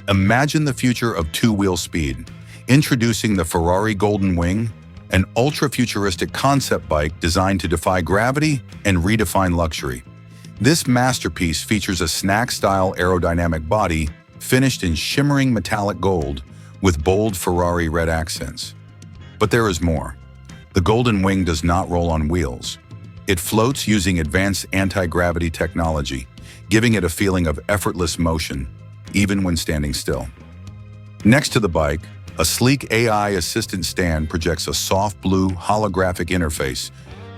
Imagine the future of two-wheel speed. Introducing the Ferrari Golden Wing, an ultra-futuristic concept bike designed to defy gravity and redefine luxury. This masterpiece features a snack-style aerodynamic body finished in shimmering metallic gold with bold Ferrari red accents. But there is more. The Golden Wing does not roll on wheels. It floats using advanced anti-gravity technology, giving it a feeling of effortless motion, even when standing still. Next to the bike, a sleek AI assistant stand projects a soft blue holographic interface,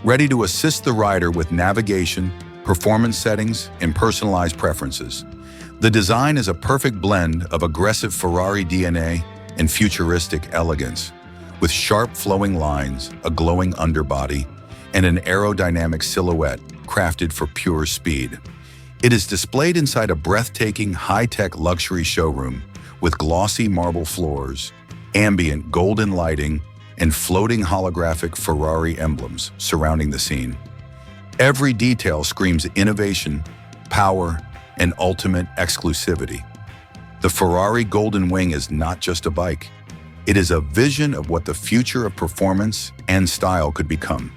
ready to assist the rider with navigation, performance settings, and personalized preferences. The design is a perfect blend of aggressive Ferrari DNA and futuristic elegance, with sharp flowing lines, a glowing underbody, and an aerodynamic silhouette crafted for pure speed. It is displayed inside a breathtaking high-tech luxury showroom with glossy marble floors, ambient golden lighting, and floating holographic Ferrari emblems surrounding the scene. Every detail screams innovation, power, and ultimate exclusivity. The Ferrari Golden Wing is not just a bike. It is a vision of what the future of performance and style could become.